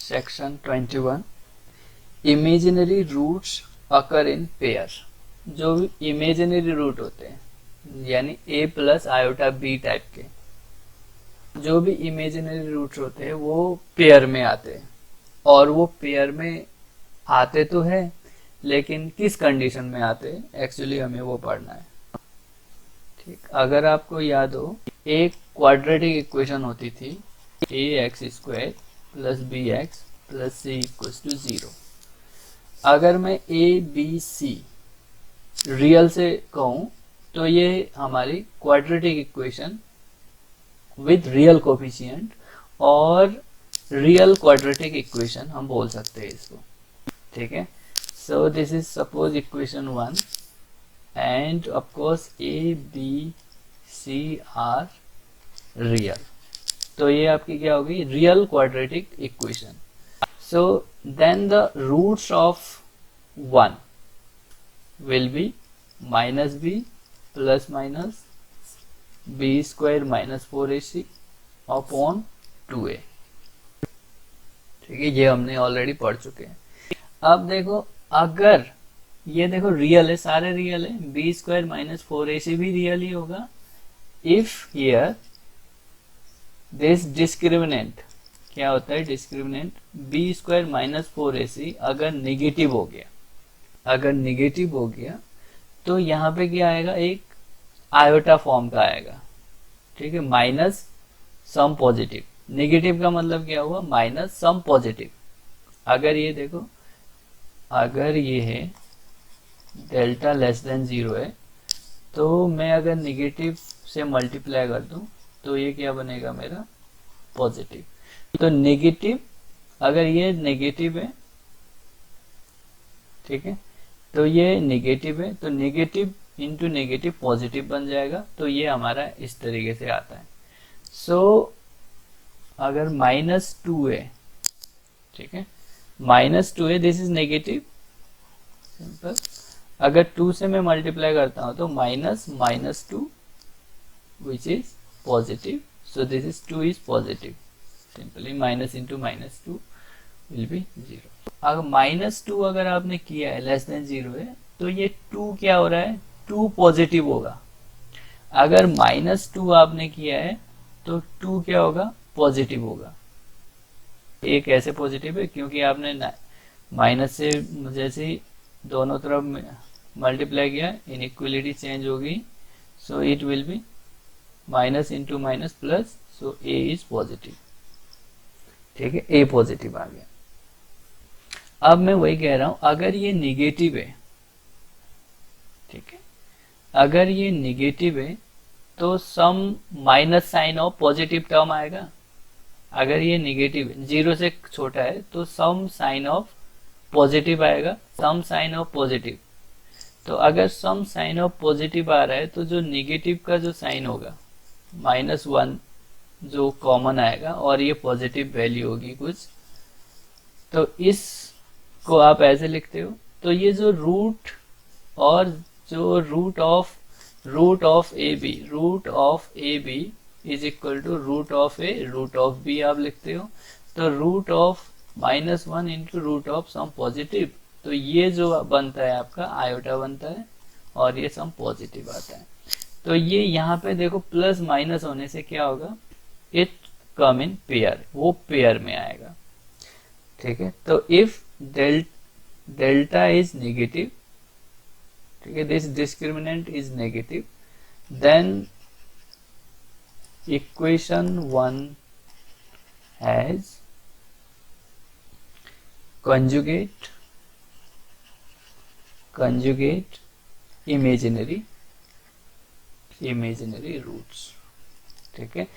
Section 21 imaginary roots occur in pair. जो भी imaginary root होते हैं यानी a plus iota b type के जो भी इमेजिनरी रूट्स होते हैं वो पेयर में आते हैं। और वो पेयर में आते तो है लेकिन किस कंडीशन में आते हैं एक्चुअली हमें वो पढ़ना है। ठीक, अगर आपको याद हो एक क्वाड्रेटिक इक्वेशन होती थी ax² plus bx plus c equals to 0। अगर मैं a b c रियल से कहूं तो ये हमारी quadratic equation with real coefficient और रियल क्वाड्रेटिक इक्वेशन हम बोल सकते हैं इसको। ठीक है, so this is suppose equation 1 and of course a b c are real. तो ये आपकी क्या होगी, real quadratic equation. So then the roots of 1 will be minus b plus minus b square minus 4ac upon 2a। ठीक है, ये हमने already पढ़ चुके हैं। अब देखो अगर ये देखो रियल है, सारे रियल है, b स्क्वायर माइनस 4ac भी रियल ही होगा इफ हियर दिस डिस्क्रिमिनेंट क्या होता है, discriminant b square minus 4ac अगर निगेटिव हो गया, अगर निगेटिव हो गया तो यहाँ पे क्या आएगा, एक आयोटा फॉर्म का आएगा। ठीक है, माइनस सम पॉजिटिव। नेगेटिव का मतलब क्या हुआ, माइनस सम पॉजिटिव। अगर ये देखो, अगर ये है डेल्टा लेस देन 0 है तो मैं अगर निगेटिव से मल्टीप्लाई कर दूं तो ये क्या बनेगा मेरा, पॉजिटिव। तो नेगेटिव, अगर ये नेगेटिव है, ठीक है, तो ये नेगेटिव है तो नेगेटिव इंटू नेगेटिव पॉजिटिव बन जाएगा। तो ये हमारा इस तरीके से आता है। सो अगर -2 है, ठीक है, -2 है, दिस इज नेगेटिव, सिंपल। अगर 2 से मैं मल्टीप्लाई करता हूं तो -2 which is positive. So this is 2 is positive, simply minus into -2 will be 0। अगर -2 अगर आपने किया है लेस देन 0 है तो ये 2 क्या हो रहा है, 2 पॉजिटिव होगा। अगर -2 आपने किया है तो 2 क्या होगा, पॉजिटिव होगा। ये कैसे पॉजिटिव है, क्योंकि आपने माइनस से जैसे दोनों तरफ मल्टीप्लाई किया, इनइक्वलिटी चेंज होगी। So it will be minus into minus plus, so a is positive. ठीक है, a पॉजिटिव आ गया। अब मैं वही कह रहा हूं, अगर ये निगेटिव है, ठीक है, अगर ये निगेटिव है तो some minus sign of positive term आएगा। अगर ये निगेटिव है, 0 से छोटा है, तो सम साइन ऑफ पॉजिटिव आएगा, सम साइन ऑफ पॉजिटिव। तो अगर सम साइन ऑफ पॉजिटिव आ रहा है तो जो निगेटिव का जो साइन होगा, -1 जो कॉमन आएगा और ये पॉजिटिव वैल्यू होगी कुछ, तो इस को आप ऐसे लिखते हो। तो ये जो रूट और जो root of A B is equal to root of A root of B आप लिखते हो। तो root of -1 into root of some positive, तो ये जो बनता है आपका आयोटा बनता है और ये सम पॉजिटिव आता है। तो ये यहाँ पे देखो प्लस माइनस होने से क्या होगा, इट कम इन पेयर, वो पेयर में आएगा। ठीक है, तो इफ डेल्टा इज नेगेटिव, ठीक है, this discriminant is negative, then equation 1 has conjugate imaginary roots। ठीक है,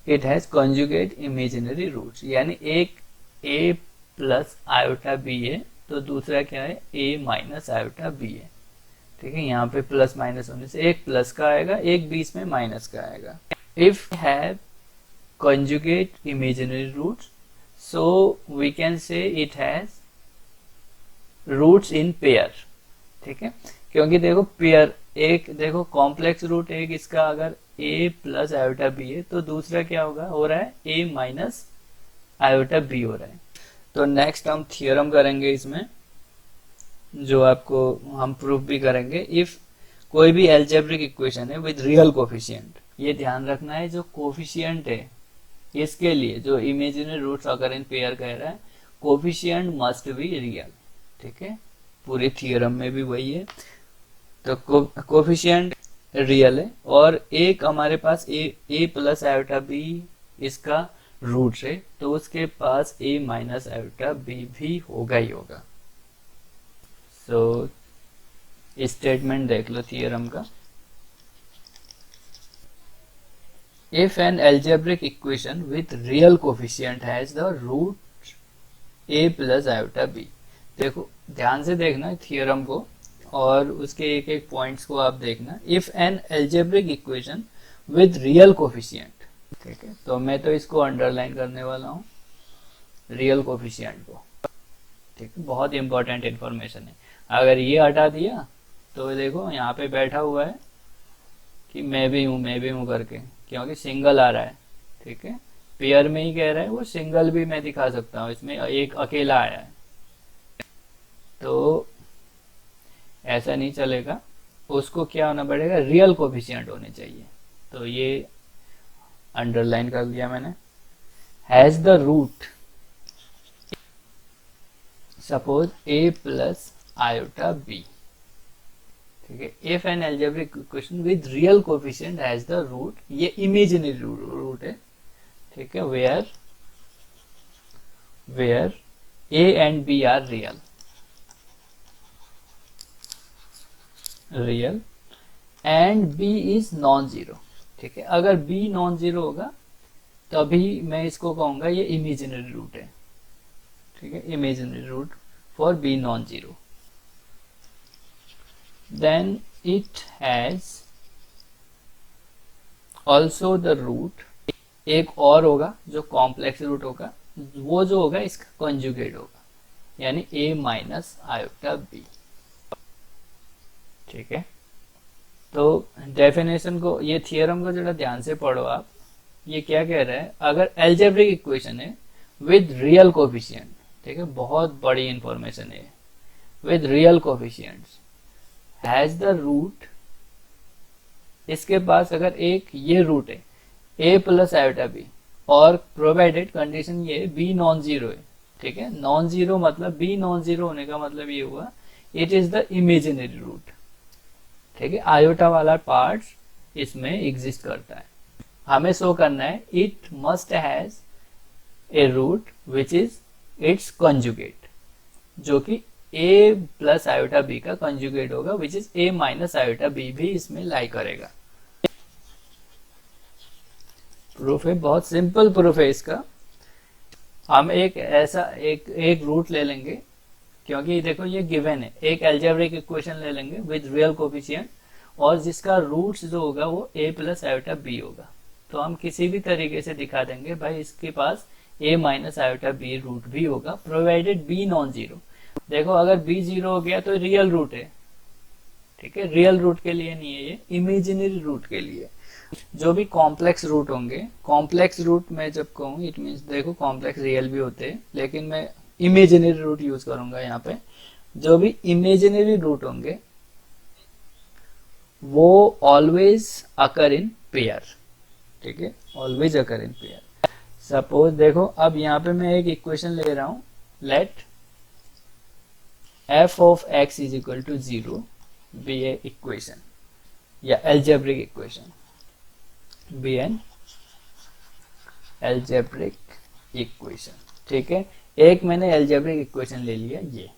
it has conjugate imaginary roots, यानी एक a प्लस आयोटा b है तो दूसरा क्या है, a माइनस आयोटा b है। ठीक है, यहाँ पे प्लस माइनस होने से एक प्लस का आएगा, एक बीच में माइनस का आएगा। If have conjugate imaginary roots, so we can say it has roots in pair। ठीक है, क्योंकि देखो पेयर, एक देखो कॉम्प्लेक्स रूट एक इसका अगर a प्लस आयोटा b है तो दूसरा क्या होगा, हो रहा है a माइनस आयोटा b हो रहा है। तो नेक्स्ट हम थियरम करेंगे इसमें, जो आपको हम प्रूफ भी करेंगे। इफ कोई भी एल्जेब्रिक इक्वेशन है विद रियल कोफिशिएंट, ये ध्यान रखना है, जो कोफिशिएंट है इसके लिए, जो इमेजिनरी रूट्स अगर इन पेयर कह रहा है, कोफिशिएंट मस्ट बी रियल। ठीक है, पूरे थियरम में भी वही है। तो कोफिशिएंट रियल है और एक हमारे पास ए प्लस आयोटा बी इसका रूट है, तो उसके पास ए माइनस आयोटा बी भी होगा ही होगा। सो स्टेटमेंट देख लो थियरम का। If an algebraic equation with real coefficient has the root a plus iota b, देखो ध्यान से देखना थियरम को और उसके एक एक पॉइंट्स को आप देखना। If an algebraic equation with real coefficient, ठीक है, तो मैं तो इसको अंडरलाइन करने वाला हूँ, रियल कोफिशिएंट को। ठीक है, बहुत इंपॉर्टेंट इंफॉर्मेशन है। अगर ये हटा दिया तो देखो यहाँ पे बैठा हुआ है कि मैं भी हूँ करके, क्योंकि सिंगल आ रहा है। ठीक है, पेयर में ही कह रहा है, वो सिंगल भी मैं दिखा सकता हूँ, इसमें एक अकेला आया है, तो ऐसा नहीं चलेगा। उसको क्या होना पड़ेगा, रियल कोफिशिएंट होने चाहिए। तो ये अंडरलाइन कर दिया मैंने। Has the root, suppose A plus iota B. ठीक है, if an algebraic equation with real coefficient has the root, ये इमेजिनरी रूट है। ठीक है, where A and B are real and B is non zero. ठीक है, अगर B non zero होगा तभी मैं इसको कहूंगा ये इमेजिनरी रूट है। ठीक है, imaginary root for B non zero. Then it has also the root, एक और होगा जो कॉम्प्लेक्स रूट होगा, वो जो होगा इसका कंजुगेट होगा, यानी a माइनस आयोटा b। ठीक है, तो डेफिनेशन को, ये थियरम को जरा ध्यान से पढ़ो आप। ये क्या कह रहा है, अगर एल्जेब्रिक इक्वेशन है विद रियल कोफिशिएंट, ठीक है, बहुत बड़ी इंफॉर्मेशन है, with real coefficients has the root, इसके पास अगर एक ये रूट है a प्लस आयोटा बी, और प्रोवाइडेड कंडीशन ये बी नॉन जीरो है। ठीक है, नॉन जीरो मतलब बी नॉन जीरो होने का मतलब ये हुआ it is the imaginary root. ठीक है, आयोटा वाला पार्ट इसमें एग्जिस्ट करता है। हमें शो करना है it must has a root which is its conjugate, जो कि a प्लस आयोटा b का कंजुगेट होगा, which is a minus iota b भी इसमें लाई करेगा। प्रूफ है, बहुत सिंपल प्रूफ है इसका। हम एक ऐसा एक रूट ले लेंगे, क्योंकि देखो ये गिवन है, एक एल्जेब्रिक इक्वेशन ले लेंगे विद रियल कोफिशिएंट और जिसका रूट्स जो होगा वो a प्लस आयोटा b होगा। तो हम किसी भी तरीके से दिखा देंगे भाई इसके पास a minus iota b root भी होगा, प्रोवाइडेड b नॉन जीरो। देखो अगर b जीरो हो गया तो रियल रूट है। ठीक है, रियल रूट के लिए नहीं है, ये इमेजिनरी रूट के लिए। जो भी कॉम्प्लेक्स रूट होंगे, कॉम्प्लेक्स रूट मैं जब कहूँ इट मीन्स, देखो कॉम्प्लेक्स रियल भी होते हैं लेकिन मैं इमेजिनरी रूट यूज करूंगा यहाँ पे। जो भी इमेजिनरी रूट होंगे वो ऑलवेज अकर इन पेयर। ठीक है, always occur in pair. Suppose देखो अब यहाँ पे मैं एक इक्वेशन ले रहा हूं, late f of x is equal to 0 be a equation या algebraic equation, be an algebraic equation। ठीक है, एक मैंने algebraic equation ले लिया ये।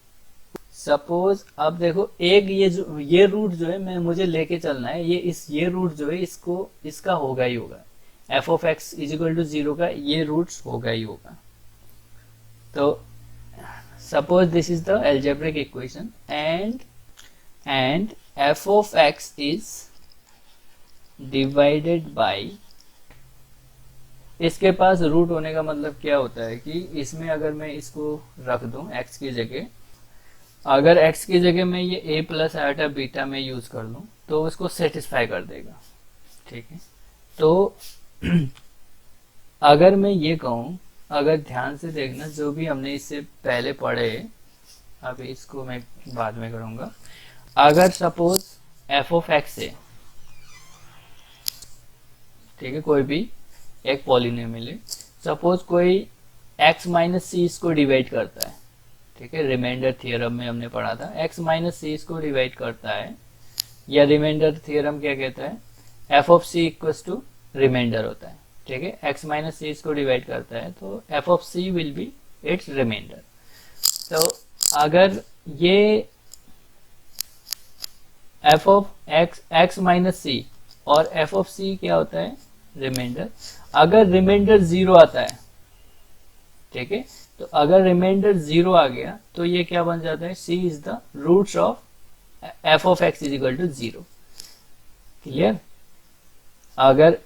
सपोज अब देखो एक ये रूट जो है मैं मुझे लेके चलना है, ये रूट जो है इसको इसका होगा ही होगा, f of x is equal to 0 का ये रूट्स होगा ही होगा। तो suppose this is the algebraic equation and f of x is divided by, इसके पास रूट होने का मतलब क्या होता है कि इसमें अगर मैं इसको रख दूं x की जगह, अगर x की जगह मैं ये a प्लस आयोटा बीटा में यूज कर लूं तो उसको सेटिस्फाई कर देगा। ठीक है, तो अगर मैं ये कहूं, अगर ध्यान से देखना जो भी हमने इससे पहले पढ़े, अभी इसको मैं बाद में करूंगा। अगर सपोज एफ ऑफ एक्स है, ठीक है, कोई भी एक पॉलिनोमियल है, सपोज कोई x माइनस सी इसको डिवाइड करता है, ठीक है, रिमाइंडर थ्योरम में हमने पढ़ा था x माइनस सी इसको डिवाइड करता है, या रिमाइंडर थ्योरम क्या कहता है, F of C equals to remainder होता है, ठीक है, x माइनस सी इसको डिवाइड करता है तो F of C will be its remainder. तो अगर ये F of X minus C और एफ ऑफ सी क्या होता है, रिमाइंडर, अगर रिमाइंडर 0 आता है, ठीक है, तो अगर रिमाइंडर 0 आ गया तो ये क्या बन जाता है, c is the roots of F of x is equal to 0। Clear? अगर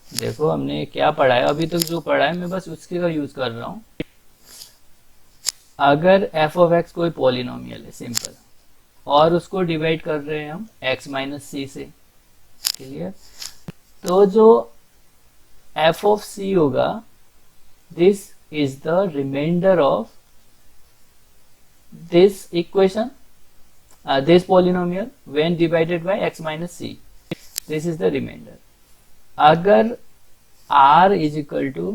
देखो हमने क्या पढ़ा है अभी तक, जो पढ़ा है मैं बस उसके का यूज कर रहा हूं। अगर एफ ऑफ एक्स कोई पॉलिनोमियल है सिंपल, और उसको डिवाइड कर रहे हैं हम एक्स माइनस सी से, क्लियर, तो जो एफ ऑफ सी होगा, this is the remainder of this equation, this polynomial when divided by X minus C, this is the remainder. अगर r इज इक्वल टू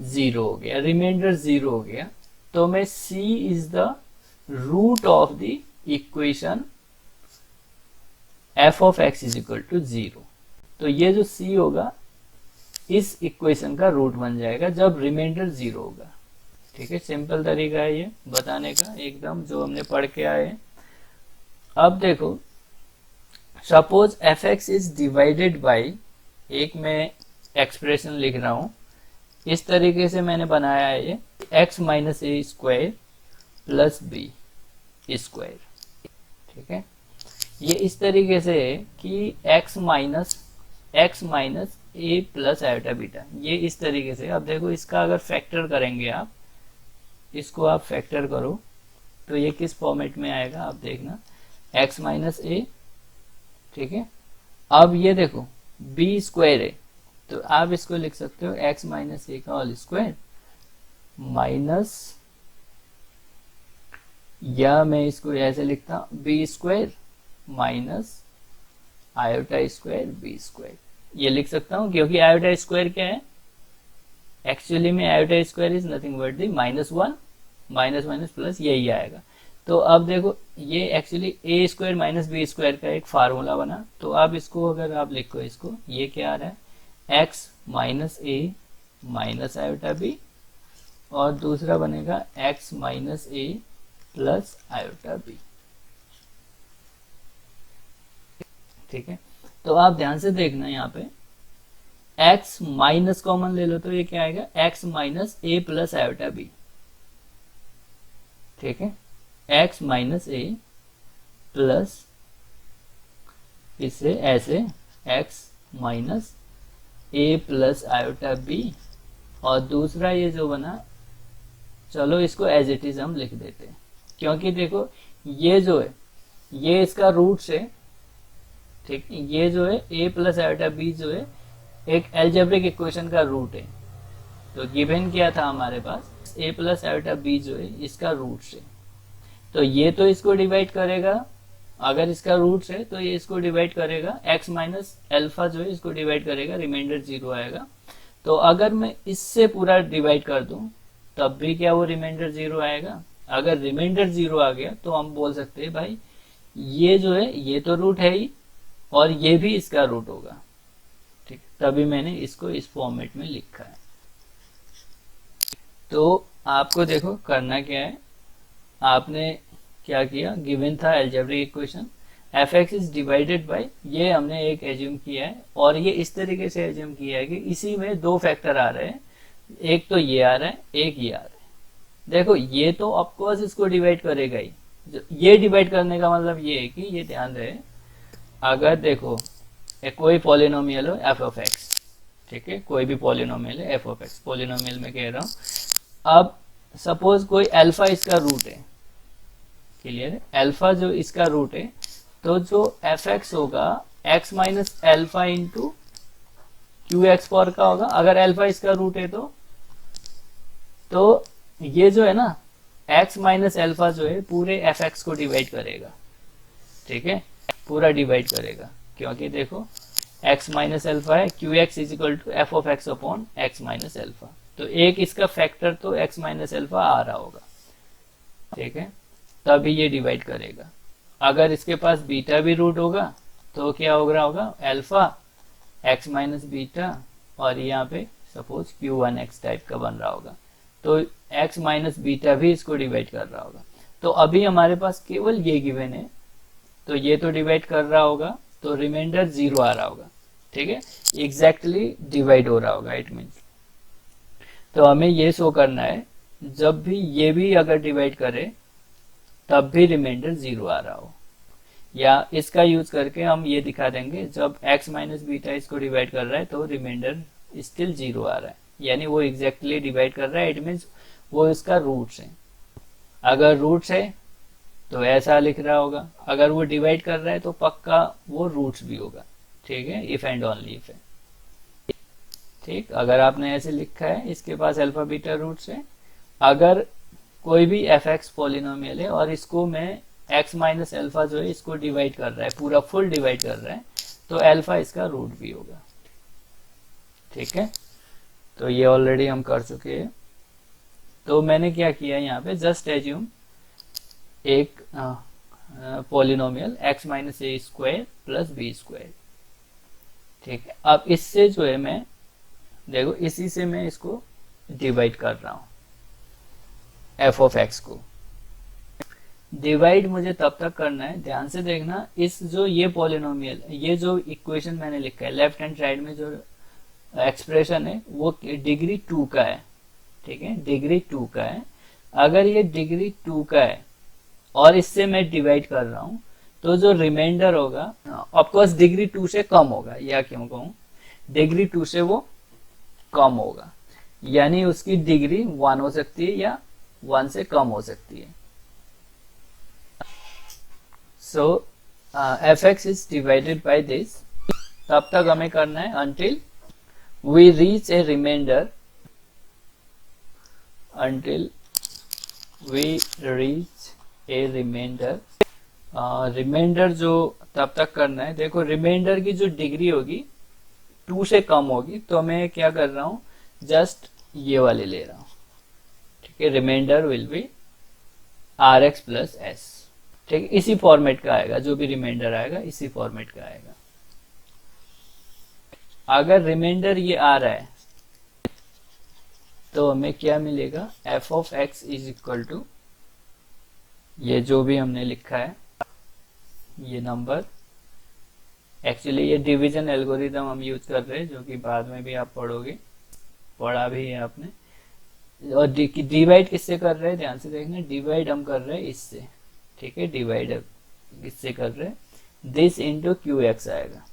0 हो गया, रिमाइंडर 0 हो गया, तो मैं c is the root of the equation f of x is equal to 0। तो ये जो c होगा इस इक्वेशन का रूट बन जाएगा जब रिमाइंडर 0 होगा। ठीक है, सिंपल तरीका है ये बताने का, एकदम जो हमने पढ़ के आए। अब देखो suppose F x is divided by, एक मैं एक्सप्रेशन लिख रहा हूं, इस तरीके से मैंने बनाया है ये, एक्स माइनस ए स्क्वायर प्लस बी स्क्वायर। ठीक है, ये इस तरीके से है कि x minus A plus iota beta, ये इस तरीके से। अब देखो इसका अगर फैक्टर करेंगे आप, इसको आप फैक्टर करो तो ये किस फॉर्मेट में आएगा आप देखना, एक्स माइनस ए, ठीक है। अब ये देखो बी स्क्वायर है तो आप इसको लिख सकते हो एक्स माइनस ए का होल स्क्वायर माइनस, या मैं इसको ऐसे लिखता हूं B square minus iota square B square, ये लिख सकता हूं क्योंकि आयोटा स्क्वायर क्या है, एक्चुअली में iota square is nothing but the -1 minus plus, यही आएगा। तो अब देखो ये एक्चुअली ए स्क्वायर माइनस बी स्क्वायर का एक फार्मूला बना, तो अब इसको अगर आप लिखो, इसको ये क्या आ रहा है, x minus A minus iota B, और दूसरा बनेगा x minus A plus iota B. ठीक है, तो आप ध्यान से देखना यहाँ पे x माइनस कॉमन ले लो तो ये क्या आएगा, x minus A plus iota B. ठीक है, x माइनस ए प्लस, इससे ऐसे x minus A plus iota B, और दूसरा ये जो बना, चलो इसको एज इट इज हम लिख देते हैं, क्योंकि देखो ये जो है ये इसका रूट है, ठीक, ये जो है a प्लस आयोटा बी जो है एक एल्जेब्रिक इक्वेशन का रूट है। तो गिवन क्या था हमारे पास, a प्लस आयोटा बी जो है इसका रूट है, तो ये तो इसको डिवाइड करेगा, अगर इसका रूट है तो ये इसको डिवाइड करेगा, x माइनस एल्फा जो है इसको डिवाइड करेगा, रिमाइंडर 0 आएगा। तो अगर मैं इससे पूरा डिवाइड कर दूं तब भी क्या वो रिमाइंडर 0 आएगा। अगर रिमाइंडर 0 आ गया तो हम बोल सकते हैं भाई ये जो है ये तो रूट है ही, और ये भी इसका रूट होगा। ठीक, तभी मैंने इसको इस फॉर्मेट में लिखा है। तो आपको देखो करना क्या है, आपने क्या किया, गिवन था algebraic equation F x is divided bye, ये हमने एक एज्यूम किया है, और ये इस तरीके से एज्यूम किया है कि इसी में दो फैक्टर आ रहे हैं, एक तो ये आ रहा है एक ये आ रहा है। देखो ये तो ऑफकोर्स इसको डिवाइड करेगा ही, ये डिवाइड करने का मतलब ये है कि ये ध्यान रहे, अगर देखो कोई पॉलिनोमियल हो एफ ऑफ एक्स, ठीक है, कोई भी पॉलिनोमियल है एफ ऑफ एक्स, पॉलिनोमियल में कह रहा हूं। अब सपोज कोई अल्फा इसका रूट है, क्लियर है, अल्फा जो इसका रूट है, तो जो एफ एक्स होगा x minus alpha into Q x power का होगा, अगर अल्फा इसका रूट है तो तो ये जो है ना x माइनस एल्फा जो है पूरे एफ एक्स को डिवाइड करेगा, ठीक है, पूरा डिवाइड करेगा, क्योंकि देखो x माइनस एल्फा है, Q X is equal to F of X upon X minus alpha, तो एक इसका फैक्टर तो x माइनस एल्फा आ रहा होगा, ठीक है, तभी ये डिवाइड करेगा। अगर इसके पास बीटा भी रूट होगा तो क्या हो रहा होगा, एल्फा x माइनस बीटा, और यहाँ पे सपोज q1x टाइप का बन रहा होगा, तो x माइनस बीटा भी इसको डिवाइड कर रहा होगा। तो अभी हमारे पास केवल ये गिवन है, तो ये तो डिवाइड कर रहा होगा, तो रिमाइंडर 0 आ रहा होगा, ठीक है, एग्जैक्टली डिवाइड हो रहा होगा, इट मीन्स। तो हमें ये शो करना है जब भी ये भी अगर डिवाइड करे तब भी रिमाइंडर 0 आ रहा हो, या इसका यूज करके हम ये दिखा देंगे जब x माइनस बीटा इसको डिवाइड कर रहा है तो रिमाइंडर स्टिल 0 आ रहा है, यानी वो एग्जैक्टली डिवाइड कर रहा है, इट मीन्स वो इसका रूट्स है। अगर रूट्स है तो ऐसा लिख रहा होगा, अगर वो डिवाइड कर रहा है तो पक्का वो रूट्स भी होगा, ठीक है, इफ एंड ओनली इफ है, ठीक। अगर आपने ऐसे लिखा है इसके पास अल्फा बीटा रूट्स है, अगर कोई भी एफ एक्स पॉलिनोमियल है और इसको मैं x माइनस एल्फा जो है इसको डिवाइड कर रहा है, पूरा फुल डिवाइड कर रहा है, तो एल्फा इसका रूट भी होगा, ठीक है। तो ये ऑलरेडी हम कर चुके हैं। तो मैंने क्या किया यहाँ पे, जस्ट एज्यूम एक पॉलिनोमियल x माइनस ए स्क्वायर प्लस बी स्क्वायर, ठीक है। अब इससे जो है मैं देखो इसी से मैं इसको डिवाइड कर रहा हूँ, एफ ऑफ एक्स को डिवाइड मुझे तब तक करना है, ध्यान से देखना, इस जो ये पॉलिनोमियल, ये जो इक्वेशन मैंने लिखा है लेफ्ट हैंड साइड में जो एक्सप्रेशन है वो डिग्री 2 का है, ठीक है, डिग्री 2 का है। अगर ये डिग्री 2 का है और इससे मैं डिवाइड कर रहा हूं तो जो रिमाइंडर होगा ऑफकोर्स डिग्री 2 से कम होगा, या क्यों कहूं, डिग्री 2 से वो कम होगा, यानी उसकी डिग्री 1 हो सकती है या 1 से कम हो सकती है। So f x is divided by this, तब तक हमें करना है until we reach a remainder, until we reach a remainder, remainder जो तब तक करना है, देखो रिमाइंडर की जो डिग्री होगी 2 से कम होगी, तो मैं क्या कर रहा हूं, जस्ट ये वाले ले रहा हूं, ठीक है, remainder will be R X plus S, ठीक है, इसी फॉर्मेट का आएगा, जो भी रिमाइंडर आएगा इसी फॉर्मेट का आएगा। अगर रिमाइंडर ये आ रहा है तो हमें क्या मिलेगा, F of x is equal to ये जो भी हमने लिखा है, ये नंबर, एक्चुअली ये डिवीजन एल्गोरिदम हम यूज कर रहे हैं, जो कि बाद में भी आप पढ़ोगे, पढ़ा भी है आपने। और डिवाइड किससे कर रहे हैं, ध्यान से देखना, डिवाइड हम कर रहे हैं इससे, ठीक है, डिवाइड किससे कर रहे हैं, दिस इंटू क्यू एक्स आएगा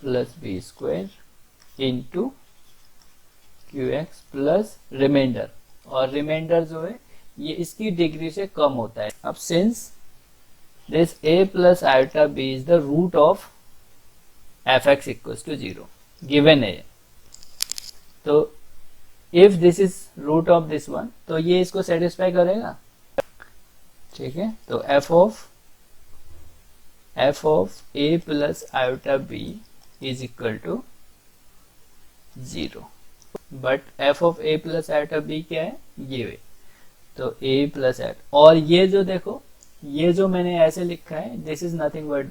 plus B square into Q X plus remainder, और रिमाइंडर जो है ये इसकी डिग्री से कम होता है। अब since this a plus iota b is the root of F X equals to 0 given है, तो if this is root of this one तो ये इसको सेटिस्फाई करेगा, ठीक है। तो F of a plus iota b is equal to 0, but F of a plus iota b क्या है, ये, तो a प्लस आयोटा, और ये जो देखो ये जो मैंने ऐसे लिखा है, this is nothing but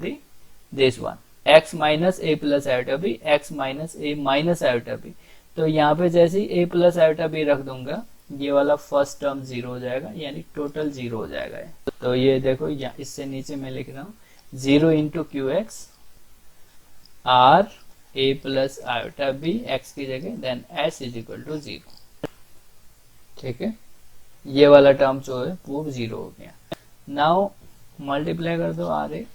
this one, x minus a plus iota b, x minus a minus iota b, तो यहाँ पे जैसे ही a प्लस आयोटा b रख दूंगा ये वाला फर्स्ट टर्म 0 हो जाएगा, यानी टोटल 0 हो जाएगा। तो ये देखो यहाँ इससे नीचे मैं लिख रहा हूँ 0 into Q X R a plus iota b x की जगह, then s is equal to 0, ठीक है, ये वाला टर्म जो है वो 0 हो गया। नाउ मल्टीप्लाई कर दो R A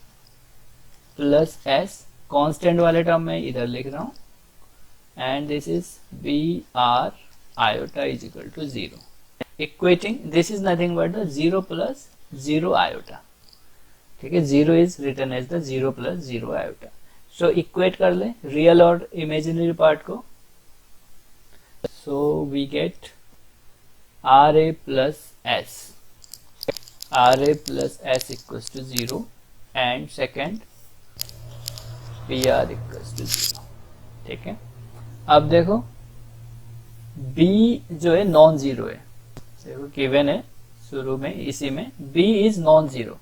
plus S, constant वाले टर्म में इधर लिख रहा हूं, and this is B R iota is equal to 0, equating this is nothing but the 0 plus 0 iota, ठीक है, 0 is written as the 0 plus 0 iota. So equate कर ले रियल और इमेजिनरी पार्ट को, so we get RA plus S, RA plus S equals to 0 and second PR equals to 0। ठीक है, अब देखो B जो है नॉन जीरो है, देखो गिवन है शुरू में इसी में B इज नॉन जीरो।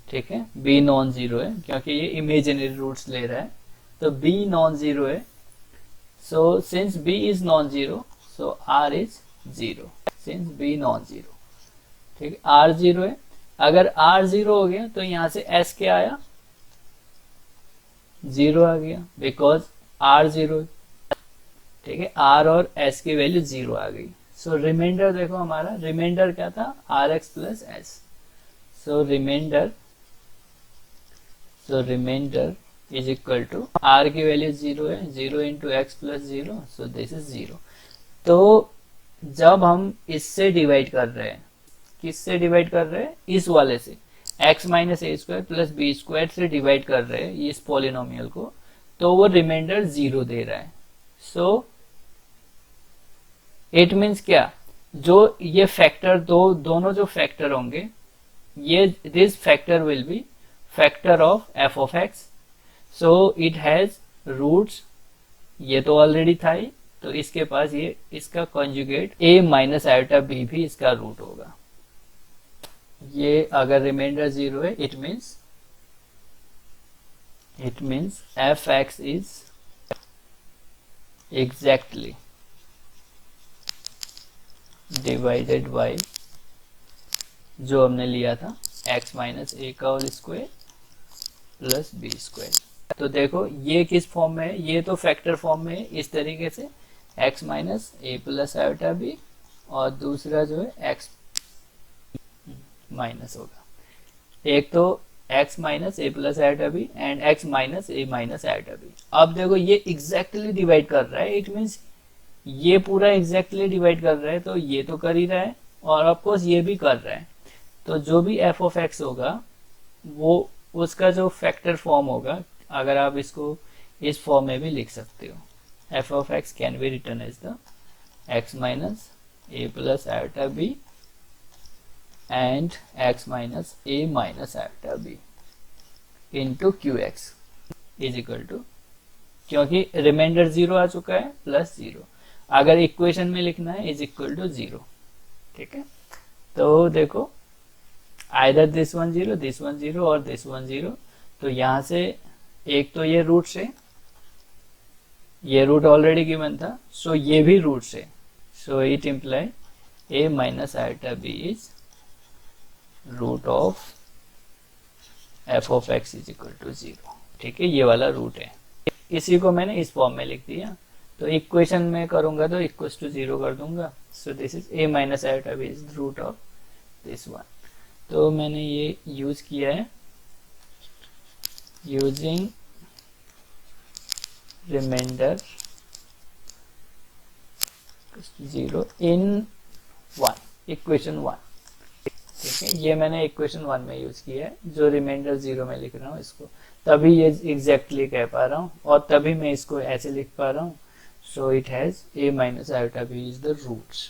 ठीक है, B नॉन जीरो है क्योंकि ये इमेजिनरी रूट्स ले रहा है, तो B नॉन जीरो है। So since B is non zero so R is zero, since B non zero. ठीक है, R जीरो है, अगर R जीरो हो गया तो यहां से S क्या आया, जीरो आ गया बिकॉज R जीरो। ठीक है, R और S की वैल्यू जीरो आ गई। सो रिमाइंडर देखो हमारा रिमाइंडर क्या था, RX plus S। So remainder is equal to R की वैल्यू जीरो है, zero into X plus zero, so this is zero. तो जब हम इससे डिवाइड कर रहे हैं, किससे डिवाइड कर रहे हैं, इस वाले से x माइनस ए स्क्वायर प्लस बी स्क्वायर से डिवाइड कर रहे हैं इस पॉलिनोमियल को, तो वो रिमाइंडर जीरो दे रहा है। सो इट मीन्स क्या, जो ये फैक्टर दोनों जो फैक्टर होंगे, ये this factor will be factor of F of X. So it has roots, ये तो ऑलरेडी था ही, तो इसके पास ये इसका conjugate a minus iota b भी इसका रूट होगा। ये अगर रिमाइंडर जीरो है it means F x is exactly divided by जो हमने लिया था x माइनस ए का whole square plus B square. तो देखो ये किस फॉर्म में है, ये तो फैक्टर फॉर्म में है इस तरीके से x minus A plus iota B, और दूसरा जो है x माइनस होगा, एक तो x minus A plus iota B and x minus A minus iota B. अब देखो ये एग्जैक्टली डिवाइड कर रहा है, इट मीन्स ये पूरा एग्जैक्टली डिवाइड कर रहा है, तो ये तो कर ही रहा है और ऑफकोर्स ये भी कर रहा है। तो जो भी एफ ऑफ एक्स होगा वो उसका जो फैक्टर फॉर्म होगा, अगर आप इसको इस फॉर्म में भी लिख सकते हो, F of X can be written as the X minus A plus iota B and X minus A minus iota B into Q X is equal to, क्योंकि रिमाइंडर जीरो आ चुका है, प्लस जीरो, अगर equation में लिखना है is equal to zero. ठीक है, तो देखो आइदर दिस वन जीरो और दिस वन जीरो, तो यहां से एक तो ये रूट से, ये रूट ऑलरेडी गिवन था, सो ये भी रूट से, so it imply a minus iota b is root of F of x is equal to zero. ठीक है, ये वाला रूट है, इसी को मैंने इस फॉर्म में लिख दिया, तो इक्वेशन में करूंगा तो इक्वल टू जीरो कर दूंगा। So this is a minus iota b is root of this one. तो मैंने ये यूज किया है using remainder zero in one, equation one. ठीक है, ये मैंने इक्वेशन वन में यूज किया है, जो रिमाइंडर जीरो में लिख रहा हूँ इसको, तभी ये एग्जैक्टली कह पा रहा हूँ और तभी मैं इसको ऐसे लिख पा रहा हूँ। So it has a minus iota b is the roots.